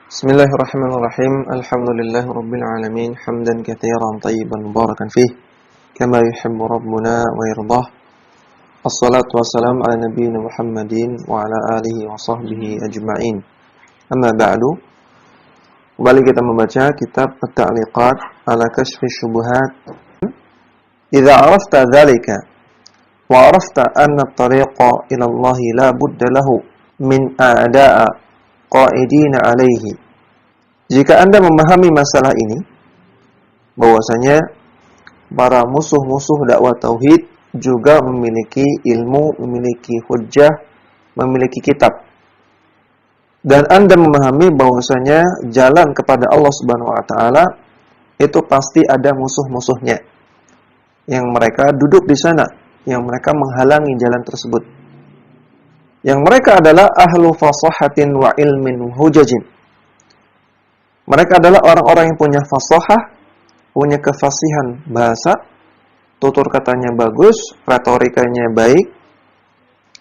Bismillahirrahmanirrahim. Alhamdulillahirabbil alamin, hamdan katsiran tayyiban mubarakan fih, kama yuhibbu rabbuna wa yardah. Wassalatu wassalamu ala nabiyyina Muhammadin wa ala alihi wa sahbihi ajma'in. Amma ba'du. Kembali kita membaca kitab At-Ta'liqat ala Kashfi Syubuhat. Idza arafta dzalika wa arafta anna at-tariqa ila Allah la budda lahu min a'da'a qa'idina alaihi. Jika Anda memahami masalah ini, bahwasanya para musuh-musuh dakwah tauhid juga memiliki ilmu, memiliki hujjah, memiliki kitab. Dan Anda memahami bahwasanya jalan kepada Allah Subhanahu wa taala itu pasti ada musuh-musuhnya yang mereka duduk di sana, yang mereka menghalangi jalan tersebut. Yang mereka adalah ahlu fasahatin wa ilmin hujajin. Mereka adalah orang-orang yang punya fasahah, punya kefasihan bahasa, tutur katanya bagus, retorikanya baik,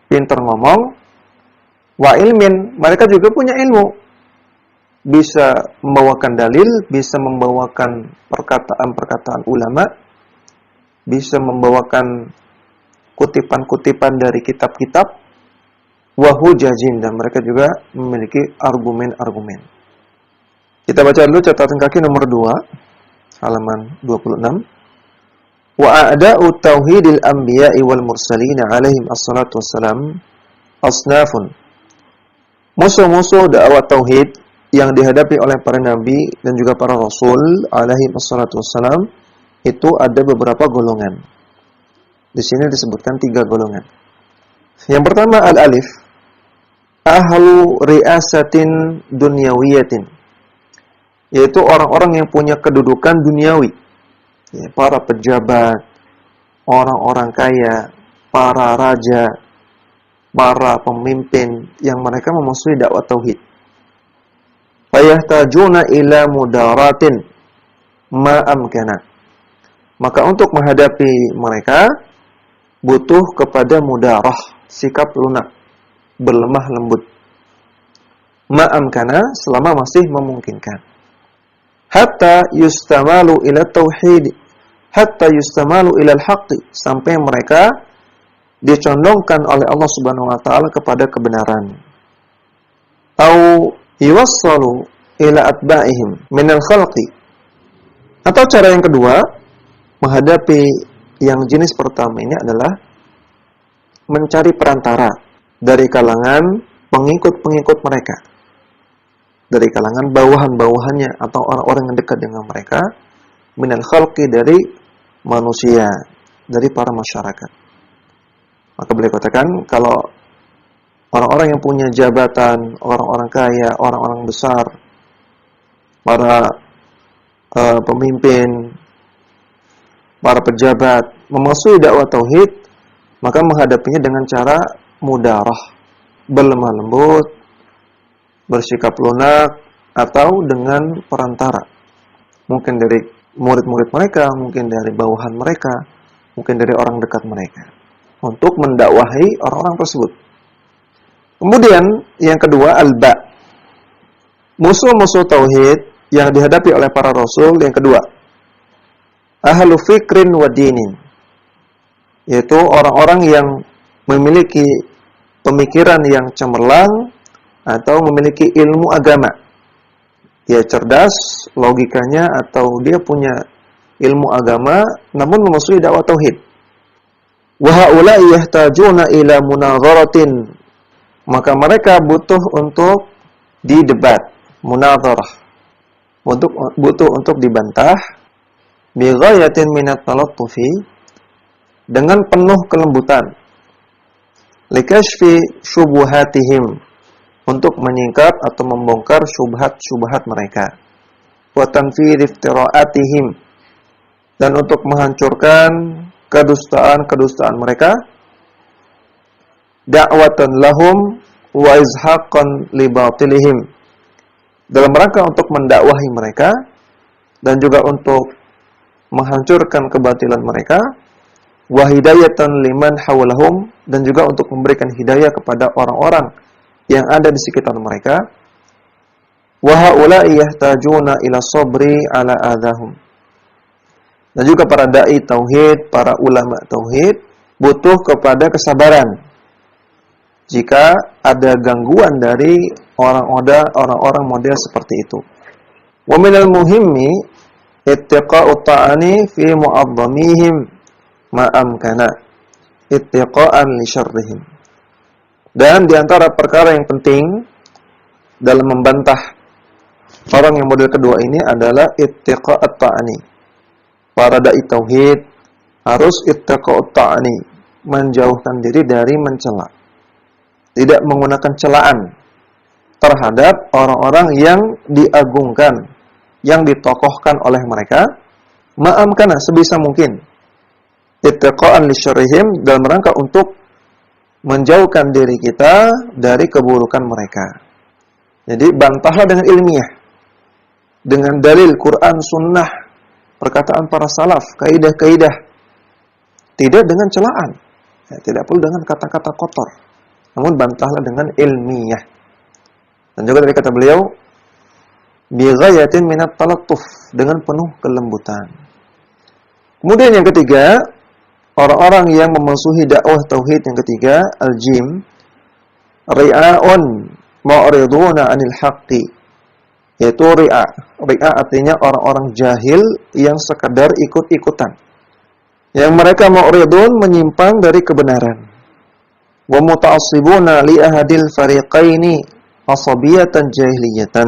pintar ngomong, wa ilmin, mereka juga punya ilmu. Bisa membawakan dalil, bisa membawakan perkataan-perkataan ulama, bisa membawakan kutipan-kutipan dari kitab-kitab, wahujajin, dan mereka juga memiliki argumen-argumen. Kita baca dulu catatan kaki nomor 2, halaman 26. Wa a'da'u tauhidil anbiya'i wal mursalin alaihim assalatu wassalam asnafun. Musuh-musuh dakwah tauhid yang dihadapi oleh para nabi dan juga para rasul alaihim assalatu wassalam itu ada beberapa golongan. Di sini disebutkan 3 golongan. Yang pertama al-alif, ahlu riasatin dunyawiyatin, yaitu orang-orang yang punya kedudukan duniawi, ya, para pejabat, orang-orang kaya, para raja, para pemimpin yang mereka memusuhi dakwah tauhid. Fayahtajuna ila mudaratin ma amkana. Maka untuk menghadapi mereka butuh kepada mudarah, sikap lunak, berlemah lembut. Ma'amkana, selama masih memungkinkan. Hatta yustamalu ila tauhid, hatta yustamalu ila al-haqqi, sampai mereka dicondongkan oleh Allah Subhanahu wa taala kepada kebenaran. Au yuwassalu ila atba'ihim min al-khalqi. Atau cara yang kedua, menghadapi yang jenis pertama ini adalah mencari perantara dari kalangan pengikut-pengikut mereka, dari kalangan bawahan-bawahannya atau orang-orang yang dekat dengan mereka, minal khalqi, dari manusia, dari para masyarakat. Maka beliau katakan, kalau orang-orang yang punya jabatan, orang-orang kaya, orang-orang besar, para pemimpin, para pejabat memusuhi dakwah tauhid, maka menghadapinya dengan cara mudarah, berlemah lembut, bersikap lunak, atau dengan perantara. Mungkin dari murid-murid mereka, mungkin dari bawahan mereka, mungkin dari orang dekat mereka, untuk mendakwahi orang-orang tersebut. Kemudian yang kedua, al-ba, musuh-musuh tauhid yang dihadapi oleh para rasul. Yang kedua, ahlu fikrin wa dinin, yaitu orang-orang yang memiliki pemikiran yang cemerlang atau memiliki ilmu agama. Dia cerdas logikanya, atau dia punya ilmu agama namun memusuhi dakwah tauhid. Wa haula'i yahtajuna ila munadharatin, maka mereka butuh untuk didebat, munadharah, butuh untuk dibantah, bi ghayatin minat talattufi, dengan penuh kelembutan, likashfi syubuhatihim, untuk menyingkap atau membongkar syubhat-syubhat mereka, wa tanfir iftira'atihim, dan untuk menghancurkan kedustaan-kedustaan mereka, da'watan lahum wa izhaqan li batilihim, dalam rangka untuk mendakwahi mereka dan juga untuk menghancurkan kebatilan mereka, wa hidayatan liman hawlahum, dan juga untuk memberikan hidayah kepada orang-orang yang ada di sekitar mereka, Wa haula'i yahtajuna ila sabri ala adahum. Dan juga para dai tauhid, para ulama tauhid butuh kepada kesabaran jika ada gangguan dari orang-orang model seperti itu. Wa minal muhimmi ittiqa'u ta'ani fi mu'azzamihim ma amkana ittiqa'an li syarrihim. Dan di antara perkara yang penting dalam membantah orang yang model kedua ini adalah ittiqa'at ta'ani. Para dai tauhid harus ittiqa'at ta'ani, menjauhkan diri dari mencela. Tidak menggunakan celaan terhadap orang-orang yang diagungkan, yang ditokohkan oleh mereka, ma'amkana sebisa mungkin. Ittiqa'an li syarrihim, dalam rangka untuk menjauhkan diri kita dari keburukan mereka. Jadi bantahlah dengan ilmiah, dengan dalil Quran, Sunnah, perkataan para salaf, kaidah-kaidah, tidak dengan celaan, tidak perlu dengan kata-kata kotor, namun bantahlah dengan ilmiah. Dan juga dari kata beliau, bi ghayatin minat talattuf, dengan penuh kelembutan. Kemudian yang ketiga, orang-orang yang memusuhi dakwah tauhid yang ketiga, al-jim, ri'a'un mu'riduna 'anil haqqi, yaitu ri'a. Ri'a artinya orang-orang jahil yang sekadar ikut-ikutan, yang mereka mu'ridun, menyimpang dari kebenaran. Wa muta'assibuna li ahadil fariqaini asabiyatan jahiliyatan,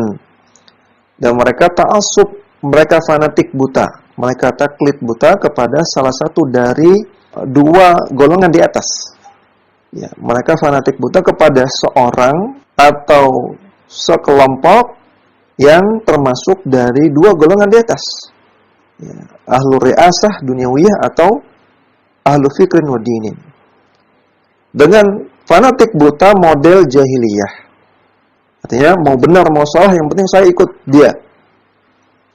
dan mereka ta'assub, mereka fanatik buta, mereka taklid buta kepada salah satu dari dua golongan di atas. Ya, mereka fanatik buta kepada seorang atau sekelompok yang termasuk dari dua golongan di atas. Ya, ahlu riasah dunyawiyah atau ahlu fikrin wa dinin. Dengan fanatik buta model jahiliyah. Artinya mau benar mau salah, yang penting saya ikut dia.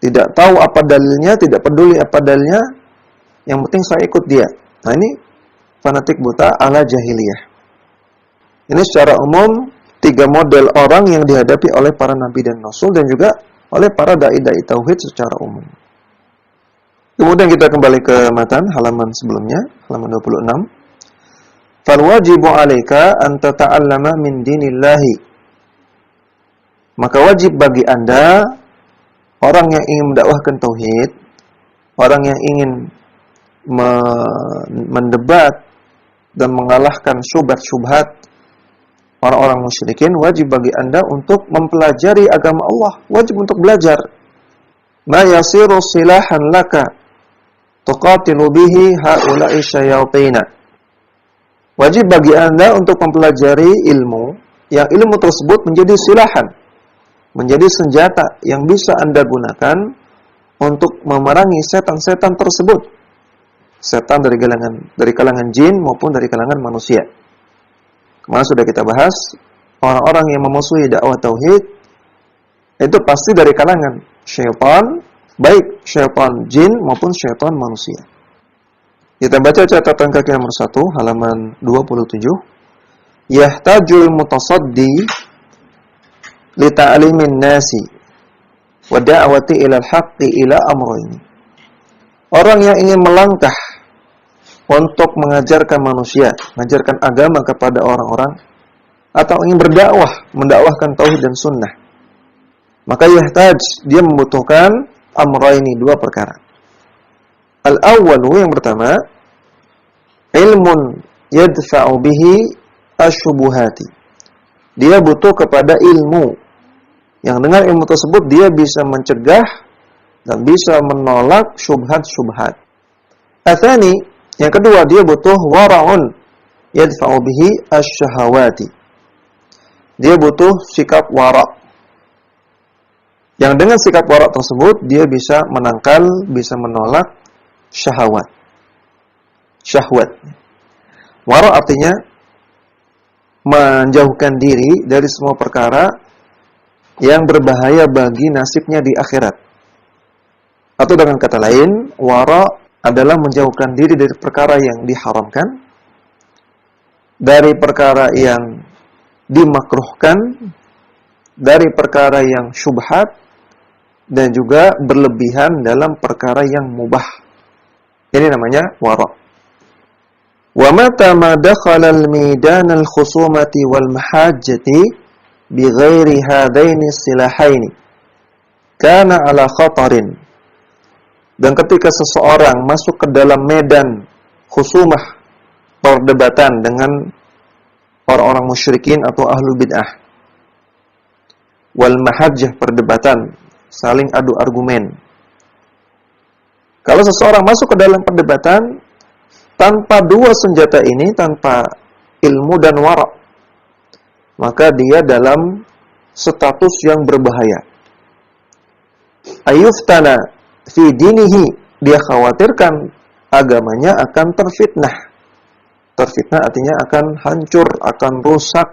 Tidak tahu apa dalilnya, tidak peduli apa dalilnya, yang penting saya ikut dia. Nah, ini fanatik buta ala jahiliyah. Ini secara umum 3 model orang yang dihadapi oleh para nabi dan rasul, dan juga oleh para dai-dai tauhid secara umum. Kemudian kita kembali ke matan halaman sebelumnya, halaman 26. Fal wajibu 'alaika an tata'allama min dinillahi. Maka wajib bagi Anda, orang yang ingin mendakwahkan tauhid, orang yang ingin mendebat dan mengalahkan syubhat-syubhat orang-orang musyrikin, wajib bagi Anda untuk mempelajari agama Allah, wajib untuk belajar. Ma yasiru silahan laka tuqatilu bihi haula'i syayatina. Wajib bagi Anda untuk mempelajari ilmu, yang ilmu tersebut menjadi silahan, menjadi senjata yang bisa Anda gunakan untuk memerangi setan-setan tersebut. Setan dari kalangan jin maupun dari kalangan manusia. Kemarin sudah kita bahas, orang-orang yang memusuhi dakwah tauhid itu pasti dari kalangan syaitan, baik syaitan jin maupun syaitan manusia. Kita baca catatan kaki nomor 1, halaman 27. Yahtajul mutasaddi li ta'limin nasi wa da'wati ila al-haqqi ila amrayn. Orang yang ingin melangkah untuk mengajarkan manusia, mengajarkan agama kepada orang-orang, atau ingin berdakwah, mendakwahkan tauhid dan sunnah, maka yahtaj, dia membutuhkan amraini, 2 perkara. Al-awwalu, yang pertama, ilmun yadfa'u bihi asyubuhati. Dia butuh kepada ilmu yang dengan ilmu tersebut dia bisa mencegah dan bisa menolak syubhat-syubhat. Atsani, yang kedua, dia butuh wara'un yadfa'u bihi asyahawati. Dia butuh sikap wara', yang dengan sikap wara' tersebut dia bisa menangkal, bisa menolak syahwat. Wara' artinya menjauhkan diri dari semua perkara yang berbahaya bagi nasibnya di akhirat. Atau dengan kata lain, wara' adalah menjauhkan diri dari perkara yang diharamkan, dari perkara yang dimakruhkan, dari perkara yang syubhat dan juga berlebihan dalam perkara yang mubah. Ini namanya wara'. Wa mata ma dakhala al-midan al-khusumati wal mahajjati bighairi hadaini silahaini kana ala khatarin. Dan ketika seseorang masuk ke dalam medan khusumah, perdebatan dengan orang-orang musyrikin atau ahlul bid'ah, wal mahajjah, perdebatan, saling adu argumen. Kalau seseorang masuk ke dalam perdebatan tanpa dua senjata ini, tanpa ilmu dan wara', maka dia dalam status yang berbahaya. Ayuftana fi dinihi, dia khawatirkan agamanya akan terfitnah. Terfitnah artinya akan hancur, akan rusak,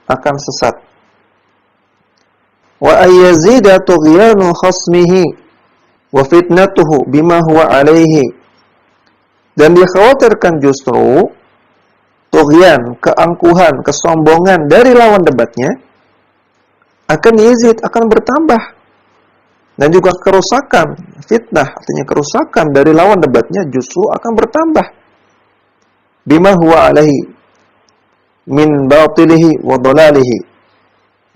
akan sesat. Wa ayyazida tughyanu khasmihi wa fitnatuhu bima huwa alaihi. Dan dia khawatirkan justru tughyan, keangkuhan, kesombongan dari lawan debatnya akan yazid, akan bertambah. Dan juga kerusakan, fitnah artinya kerusakan dari lawan debatnya justru akan bertambah. Bima huwa alaihi min batilihi wa dhalalihi,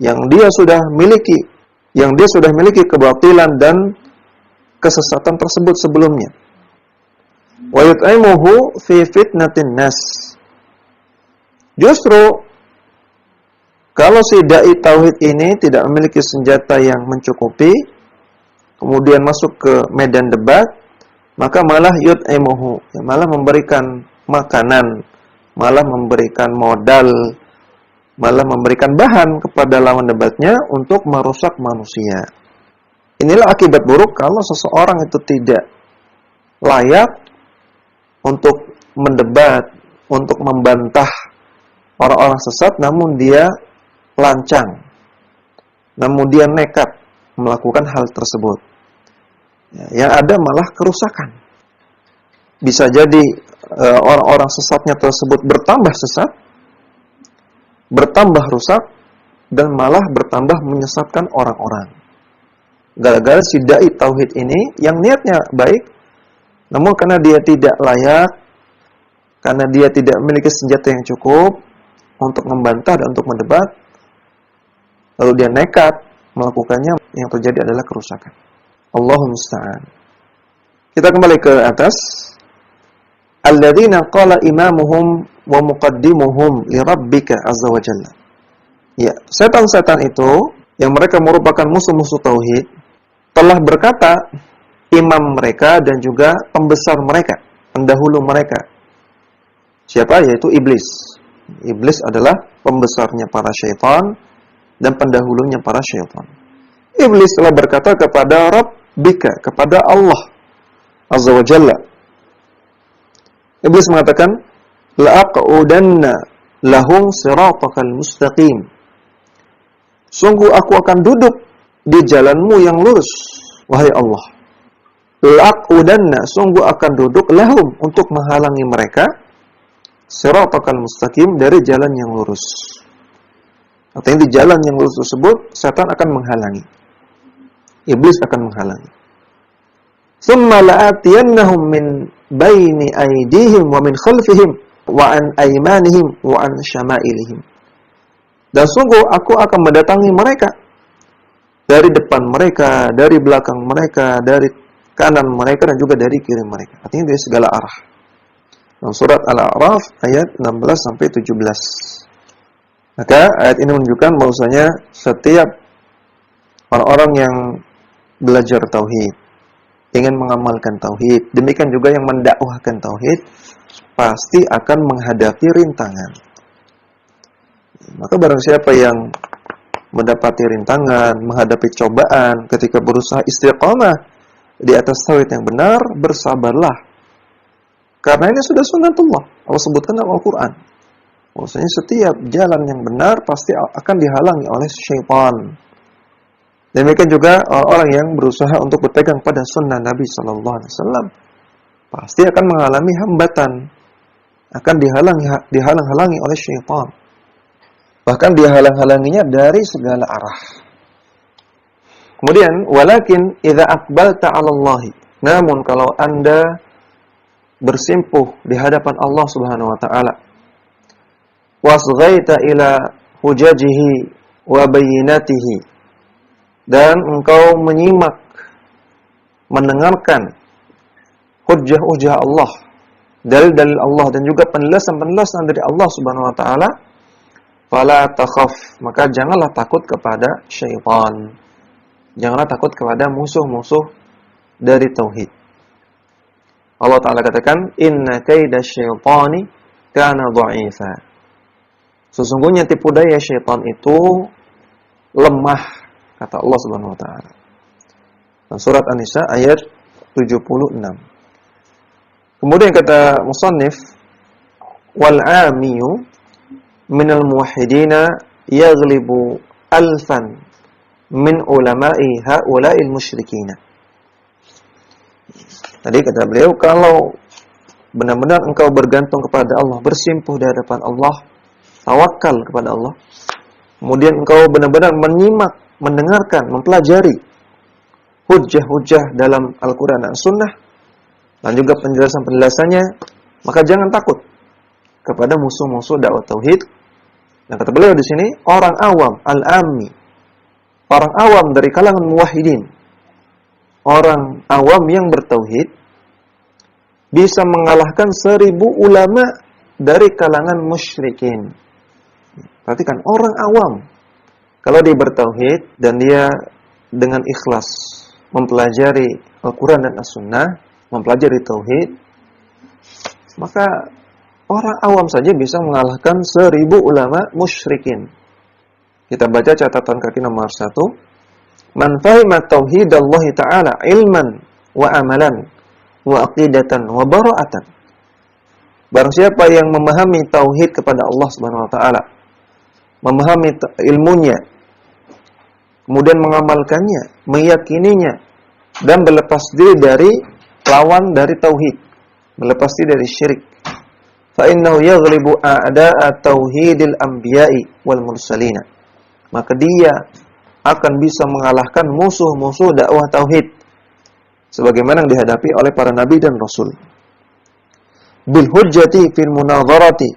yang dia sudah miliki kebatilan dan kesesatan tersebut sebelumnya. Wa yut'imuhu fi fitnatin nas. Justru kalau si dai tauhid ini tidak memiliki senjata yang mencukupi, kemudian masuk ke medan debat, maka malah yut'imuhu, malah memberikan makanan, malah memberikan modal, malah memberikan bahan kepada lawan debatnya untuk merusak manusia. Inilah akibat buruk kalau seseorang itu tidak layak untuk mendebat, untuk membantah orang-orang sesat, namun dia lancang, namun dia nekat melakukan hal tersebut. Yang ada malah kerusakan. Bisa jadi orang-orang sesatnya tersebut bertambah sesat, bertambah rusak, dan malah bertambah menyesatkan orang-orang. Gara-gara si dai tauhid ini yang niatnya baik, namun karena dia tidak layak, karena dia tidak memiliki senjata yang cukup untuk membantah dan untuk mendebat, lalu dia nekat melakukannya, yang terjadi adalah kerusakan. Allahumma musta'an. Kita kembali ke atas. Alladzina qala imamuhum wa muqaddimuhum li rabbika azza wa jalla. Ya, setan-setan itu yang mereka merupakan musuh-musuh tauhid telah berkata, imam mereka dan juga pembesar mereka, pendahulu mereka. Siapa? Yaitu iblis. Iblis adalah pembesarnya para syaitan dan pendahulunya para syaitan. Iblis telah berkata kepada Rabbika, kepada Allah azza wa jalla. Iblis mengatakan, la'aqudanna lahum siratakal mustaqim. Sungguh aku akan duduk di jalanmu yang lurus, wahai Allah. La'aqudanna, sungguh akan duduk lahum, untuk menghalangi mereka, siratakal mustaqim, dari jalan yang lurus. Artinya di jalan yang lurus tersebut setan akan menghalangi. Iblis akan menghalangi. Tsumma la'atiyannahum min baini aydihim wa min khalfihim wa an aymanihim wa an syama'ilihim. Dan sungguh aku akan mendatangi mereka dari depan mereka, dari belakang mereka, dari kanan mereka, dan juga dari kiri mereka. Artinya dari segala arah. Dalam surat Al-A'raf ayat 16 sampai 17. Maka ayat ini menunjukkan bahwasanya setiap orang-orang yang belajar tauhid, ingin mengamalkan tauhid, demikian juga yang mendakwahkan tauhid, pasti akan menghadapi rintangan. Maka barang siapa yang mendapati rintangan, menghadapi cobaan ketika berusaha istiqamah di atas tauhid yang benar, bersabarlah. Karena ini sudah sunnatullah. Allah sebutkan dalam Al-Quran. Maksudnya setiap jalan yang benar pasti akan dihalangi oleh syaitan. Demikian juga orang-orang yang berusaha untuk berpegang pada sunnah Nabi Sallallahu Alaihi Wasallam pasti akan mengalami hambatan, akan dihalang-halangi oleh syaitan. Bahkan dihalang-halanginya dari segala arah. Kemudian walakin idza aqbalta 'ala Allah. Namun kalau Anda bersimpuh di hadapan Allah Subhanahu wa taala, wasghaita ila hujajihi wa bayyinatihi, dan engkau menyimak, mendengarkan hujjah-hujjah Allah, dalil-dalil Allah, dan juga penjelasan-penjelasan dari Allah Subhanahu wa taala, fala takhaf, maka janganlah takut kepada syaitan. Janganlah takut kepada musuh-musuh dari tauhid. Allah taala katakan, inna kaida syaitani kana dha'ifa. Sesungguhnya tipu daya syaitan itu lemah, kata Allah Subhanahu wa taala. Surat An-Nisa ayat 76. Kemudian kata musannif, wal 'amiyu minal muwahhidina yaghlibu alfan min ulama'i haula'il musyrikina. Tadi kata beliau, kalau benar-benar engkau bergantung kepada Allah, bersimpuh di hadapan Allah, tawakal kepada Allah, kemudian engkau benar-benar menyimak, mendengarkan, mempelajari hujjah-hujjah dalam Al-Quran dan Sunnah, dan juga penjelasan-penjelasannya, maka jangan takut kepada musuh-musuh dakwah tauhid. Yang kata beliau di sini, orang awam, al-ammi, orang awam dari kalangan muwahhidin, orang awam yang bertauhid, bisa mengalahkan 1000 ulama dari kalangan musyrikin. Perhatikan, orang awam, kalau dia bertauhid dan dia dengan ikhlas mempelajari Al-Quran dan As-Sunnah, mempelajari tauhid, maka orang awam saja bisa mengalahkan 1000 ulama musyrikin. Kita baca catatan kaki nomor 1. Man fahima tauhidallahi ta'ala ilman wa amalan wa aqidatan wa bara'atan. Barang siapa yang memahami tauhid kepada Allah Subhanahu wa taala, memahami ilmunya, kemudian mengamalkannya, meyakininya, dan berlepas diri dari lawan dari tauhid, berlepas diri dari syirik, fa innahu yaghlibu a'da'a tauhidil anbiya'i wal mursalina, maka dia akan bisa mengalahkan musuh-musuh dakwah tauhid sebagaimana yang dihadapi oleh para nabi dan rasul. Bil hujjati fil munadharati,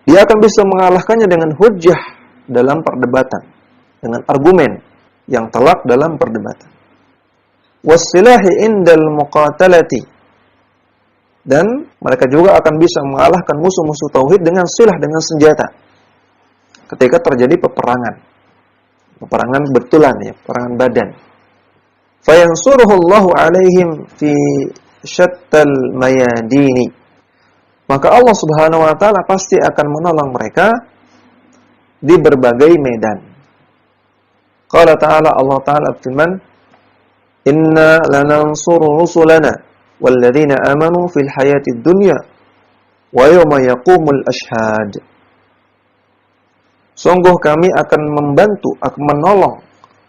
dia akan bisa mengalahkannya dengan hujjah dalam perdebatan, dengan argumen yang telak dalam perdebatan. Wassilahi indal muqatalati, dan mereka juga akan bisa mengalahkan musuh-musuh tauhid dengan silah, dengan senjata ketika terjadi peperangan betulan, ya, peperangan badan. Fayansuruhullahu alaihim fi syattal mayadini, maka Allah Subhanahu wa taala pasti akan menolong mereka di berbagai medan. Qala ta'ala, Allah taala berfirman, inna lanansuru rusulana walladzina amanu fil hayatid dunya wa yawma yaqumul ashhad. Sungguh kami akan membantu, akan menolong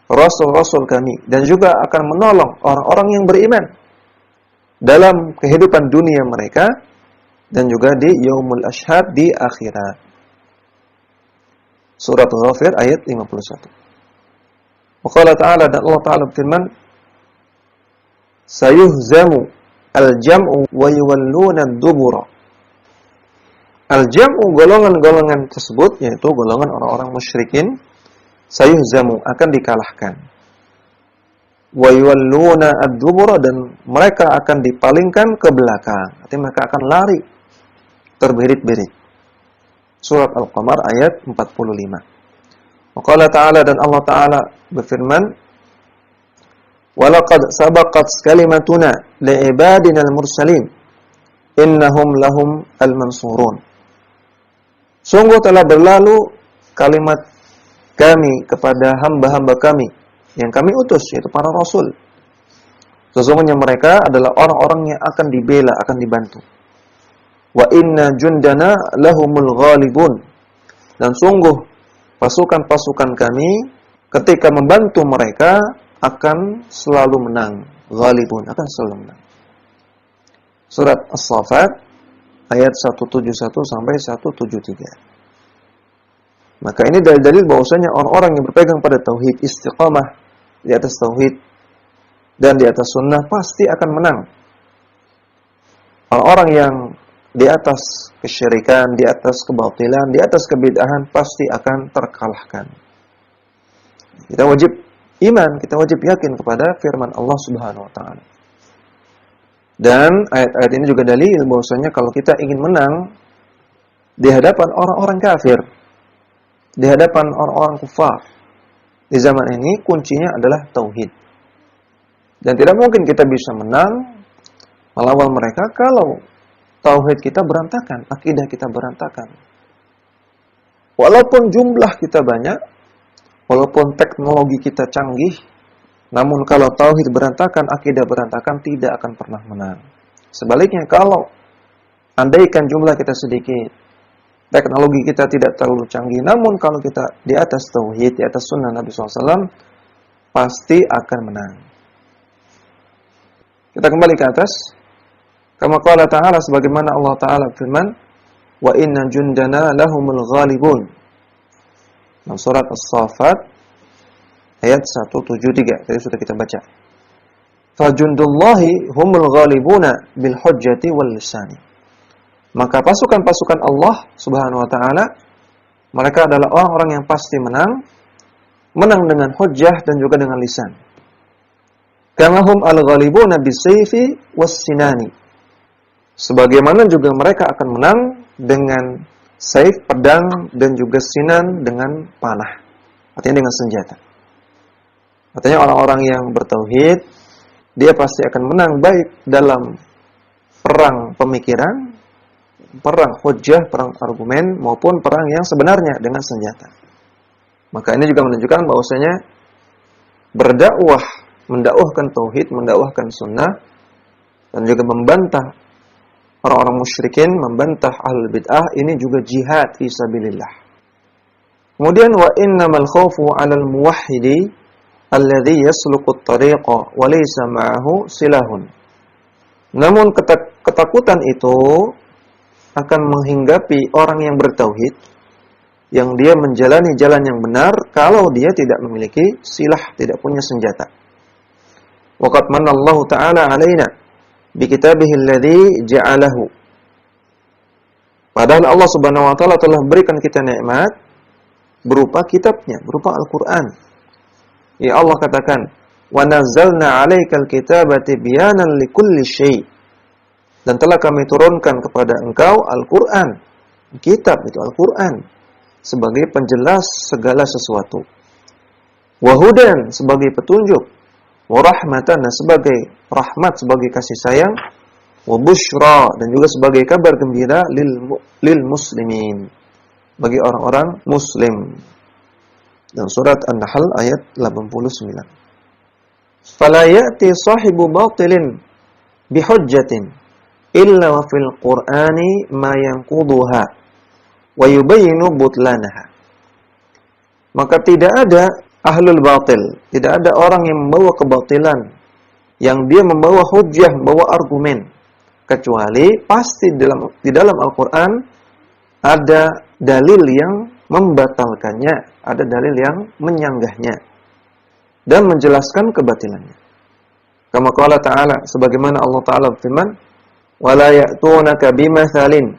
rasul-rasul kami, dan juga akan menolong orang-orang yang beriman dalam kehidupan dunia mereka, dan juga di yaumul ashhad, di akhirat. Surat Ghafir ayat 51. Wa qala ta'ala, dan Allah ta'ala berfirman, sayuhzamu al-jam'u wa yuwalluna ad-dubura. Al-jam'u, golongan-golongan tersebut, yaitu golongan orang-orang musyrikin, sayuhzamu, akan dikalahkan. Wa yuwalluna ad-dubura, dan mereka akan dipalingkan ke belakang. Artinya mereka akan lari terbirit-birit. Surat Al-Qamar ayat 45. Wa qala ta'ala, dan Allah ta'ala berfirman, walaqad sabaqat kalimatuna li'ibadina al-mursalin innahum lahum al-mansurun. Sungguh telah berlalu kalimat kami kepada hamba-hamba kami yang kami utus, yaitu para rasul. Sesungguhnya mereka adalah orang-orang yang akan dibela, akan dibantu. Wa inna jundana lahumul ghalibun, dan sungguh pasukan-pasukan kami ketika membantu mereka akan selalu menang. Ghalibun, akan selalu menang. Surat As-Saffat ayat 171 sampai 173. Maka ini dalil-dalil bahwasanya orang-orang yang berpegang pada tauhid, istiqamah di atas tauhid dan di atas sunnah pasti akan menang. Orang-orang yang di atas kesyirikan, di atas kebatilan, di atas kebid'ahan pasti akan terkalahkan. Kita wajib iman, kita wajib yakin kepada firman Allah Subhanahu wa taala. Dan ayat-ayat ini juga dalil bahwasanya kalau kita ingin menang di hadapan orang-orang kafir, di hadapan orang-orang kufar, di zaman ini kuncinya adalah tauhid. Dan tidak mungkin kita bisa menang melawan mereka kalau tauhid kita berantakan, akidah kita berantakan. Walaupun jumlah kita banyak, walaupun teknologi kita canggih, namun kalau tauhid berantakan, akidah berantakan, tidak akan pernah menang. Sebaliknya, kalau andaikan jumlah kita sedikit, teknologi kita tidak terlalu canggih, namun kalau kita di atas tauhid, di atas sunnah Nabi SAW, pasti akan menang. Kita kembali ke atas. Kama qala ta'ala, sebagaimana Allah Ta'ala firman, wa inna jundana lahumul ghalibun. Dalam surat As-Saffat ayat 173 tadi sudah kita baca. Fajundullahi humul ghalibuna bil hujjati wal lisani. Maka pasukan-pasukan Allah Subhanahu wa taala mereka adalah orang-orang yang pasti menang dengan hujjah dan juga dengan lisan. Kama hum al-ghalibuna bis-sayfi was-sinani. Sebagaimana juga mereka akan menang dengan saif, pedang, dan juga sinan dengan panah. Artinya dengan senjata. Artinya orang-orang yang bertauhid, dia pasti akan menang baik dalam perang pemikiran, perang hujjah, perang argumen, maupun perang yang sebenarnya dengan senjata. Maka ini juga menunjukkan bahwasanya berdakwah, mendakwahkan tauhid, mendakwahkan sunnah, dan juga membantah orang-orang musyrikin, membantah ahlul bid'ah, ini juga jihad fi sabilillah. Kemudian wa innamal khawfu 'alal muwahhidi alladhi yasluqu at-tariqa wa laysa ma'ahu silahun. Namun ketakutan itu akan menghinggapi orang yang bertauhid, yang dia menjalani jalan yang benar kalau dia tidak memiliki silah, tidak punya senjata. Wa qad manna Allah Ta'ala 'alaina bi kitabihi alladhi ja'alahu. Padahal Allah Subhanahu wa taala telah berikan kita nikmat berupa kitabnya, berupa Al-Qur'an. Ya Allah katakan, "Wa nazzalna 'alaikal kitaba tibyanan likulli syai'." Dan telah kami turunkan kepada engkau Al-Qur'an. Kitab itu Al-Qur'an sebagai penjelas segala sesuatu. Wa hudan sebagai petunjuk, wa rahmatan sebagai rahmat, sebagai kasih sayang, wa busyra dan juga sebagai kabar gembira lil muslimin, bagi orang-orang muslim. Dan surat An-Nahl ayat 89. Fala ya'ti sahibu batilin bihujjatin illa wa fil qur'ani ma yanquduha wa yubayyinu butlanaha. Maka tidak ada ahlul batil, tidak ada orang yang membawa kebatilan, yang dia membawa hujjah, membawa argumen, kecuali pasti di dalam Al-Qur'an ada dalil yang membatalkannya, ada dalil yang menyanggahnya dan menjelaskan kebatilannya. Kama qala ta'ala, sebagaimana Allah Ta'ala berfirman, "Wala ya'tunaka bimathalin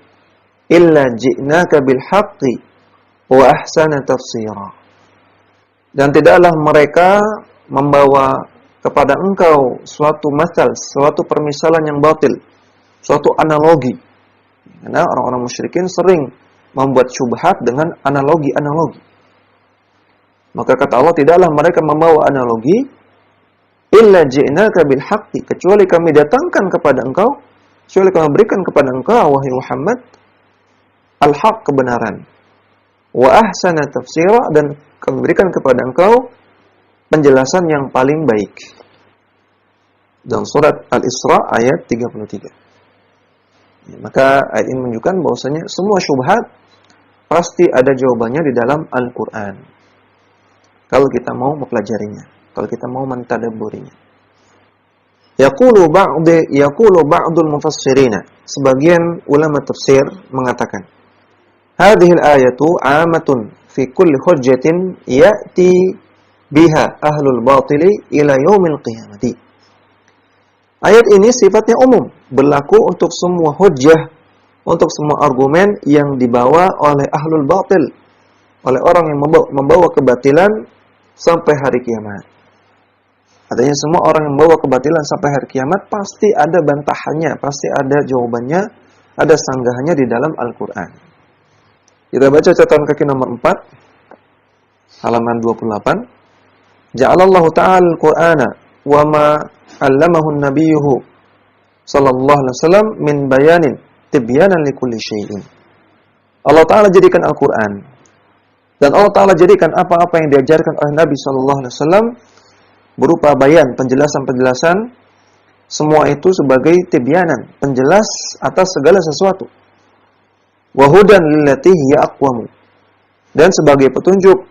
illa ji'naka bil haqqi wa ahsana tafsira." Dan tidaklah mereka membawa kepada engkau suatu masal, suatu permisalan yang batil, suatu analogi. Karena orang-orang musyrikin sering membuat syubhat dengan analogi-analogi. Maka kata Allah, tidaklah mereka membawa analogi illa ji'naka bil haqqi, kecuali kami datangkan kepada engkau, kecuali kami berikan kepada engkau wahai Muhammad al-haq, kebenaran, wa ahsana tafsira, dan kami berikan kepada engkau penjelasan yang paling baik. Dan surat Al-Isra ayat 33. Maka ayat ini menunjukkan bahwasanya semua syubhat pasti ada jawabannya di dalam Al-Qur'an. Kalau kita mau mempelajarinya, kalau kita mau mentadabburinya. Yaqulu ba'dul mufassirina, sebagian ulama tafsir mengatakan, hadhil ayatu 'amatun fi kulli hujjatin ya'ti biha ahlul batili ila yaumil qiyamati. Ayat ini sifatnya umum, berlaku untuk semua hujjah, untuk semua argumen yang dibawa oleh ahlul batil, oleh orang yang membawa kebatilan sampai hari kiamat. Artinya semua orang yang membawa kebatilan sampai hari kiamat pasti ada bantahannya, pasti ada jawabannya, ada sanggahannya di dalam Al-Quran. Kita baca catatan kaki nomor 4, halaman 28. Ja'alallahu ta'ala al-Qur'ana wa ma 'allamahu an-nabiyyuhu sallallahu alaihi wasallam min bayanin tibyanan likulli syai'in. Allah Ta'ala jadikan Al-Quran, dan Allah Ta'ala jadikan apa-apa yang diajarkan oleh Nabi sallallahu alaihi wasallam berupa bayan, penjelasan-penjelasan, semua itu sebagai tibyanan, penjelas atas segala sesuatu. Wa hudan lillati hiya aqwam, dan sebagai petunjuk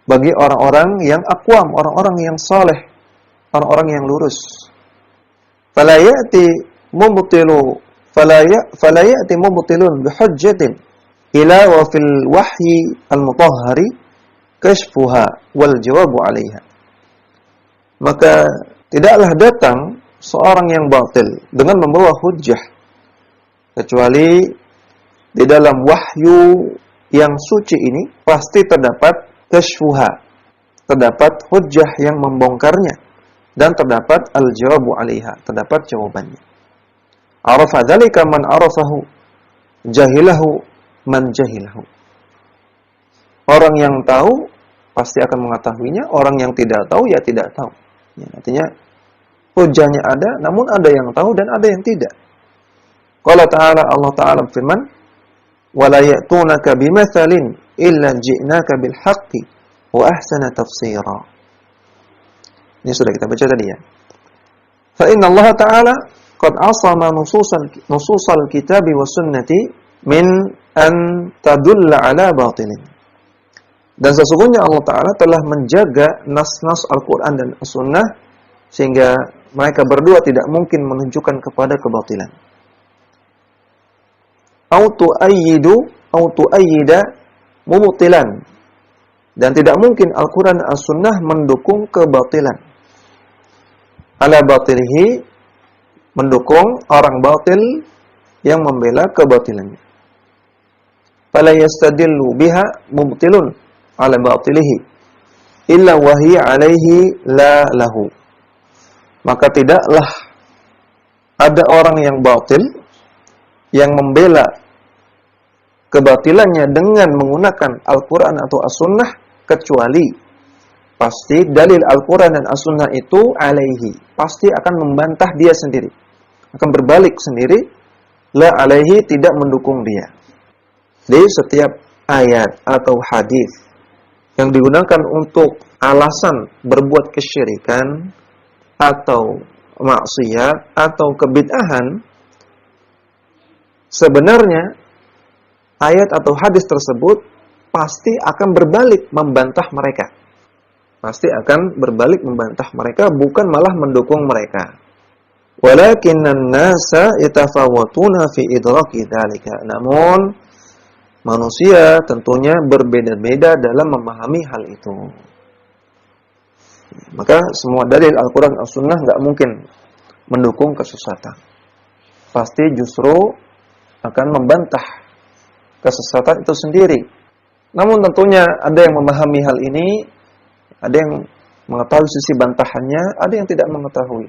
bagi orang-orang yang aqwam, orang-orang yang saleh, orang-orang yang lurus. Fala ya'ti mubtilun bihujjatin ila wa fil wahyi al-mutahhari kashfuha wal jawabu 'alaiha. Maka tidaklah datang seorang yang batil dengan membawa hujjah, kecuali di dalam wahyu yang suci ini pasti terdapat kashfuha, terdapat hujjah yang membongkarnya, dan terdapat al-jawabu 'alaiha, terdapat jawabannya. Arafa dzalika man arafahu, jahilahu man jahilahu. Orang yang tahu pasti akan mengetahuinya, orang yang tidak tahu ya tidak tahu. Ya, artinya hujjahnya ada, namun ada yang tahu dan ada yang tidak. Qala ta'ala, Allah Ta'ala firman, وَلَا يَأْتُونَكَ بِمَثَلٍ إِلَّا جِئْنَاكَ بِالْحَقِّ وَأَحْسَنَ تَفْسِيرًا. Ini sudah kita baca tadi ya. فَإِنَّ اللَّهَ تَعَالَى قَدْ عَصَمَ نُصُوصَ الْكِتَابِ وَالسُّنَّةِ مِنْ أَنْ تَدُلَّ عَلَى بَاطِلٍ. Dan sesungguhnya Allah Ta'ala telah menjaga nas-nas Al-Quran dan As-Sunnah sehingga mereka berdua tidak mungkin menunjukkan kepada kebatilan. Au tu'ayyida mubtilan. Dan tidak mungkin Al-Quran dan As-Sunnah mendukung kebatilan. Ala batilihi, mendukung orang batil yang membela kebatilannya. Fala yastadillu biha mubtilun ala batilihi illa wahi alaihi la lahu. Maka tidaklah ada orang yang batil yang membela kebatilannya dengan menggunakan Al-Quran atau As-Sunnah, kecuali pasti dalil Al-Quran dan As-Sunnah itu alaihi, pasti akan membantah dia sendiri, akan berbalik sendiri, la alaihi, tidak mendukung dia. Di setiap ayat atau hadis yang digunakan untuk alasan berbuat kesyirikan atau maksiat atau kebid'ahan, sebenarnya ayat atau hadis tersebut pasti akan berbalik membantah mereka. Pasti akan berbalik membantah mereka, bukan malah mendukung mereka. Walakinnan nasa yatafawatuna fi idraki dzalika. Namun manusia tentunya berbeda-beda dalam memahami hal itu. Maka semua dalil Al-Quran dan As-Sunnah nggak mungkin mendukung kesesatan. Pasti justru akan membantah kesesatan itu sendiri. Namun tentunya ada yang memahami hal ini, ada yang mengetahui sisi bantahannya, ada yang tidak mengetahui.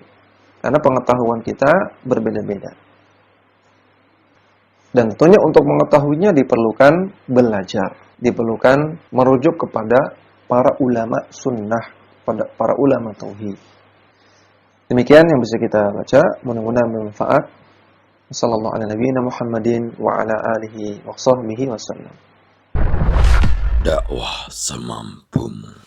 Karena pengetahuan kita berbeda-beda. Dan tentunya untuk mengetahuinya diperlukan belajar, diperlukan merujuk kepada para ulama sunnah, pada para ulama tauhid. Demikian yang bisa kita baca, mudah-mudahan bermanfaat. Sallallahu ala nabiyina Muhammadin wa ala alihi wa sahbihi wasallam. Dakwah semampumu.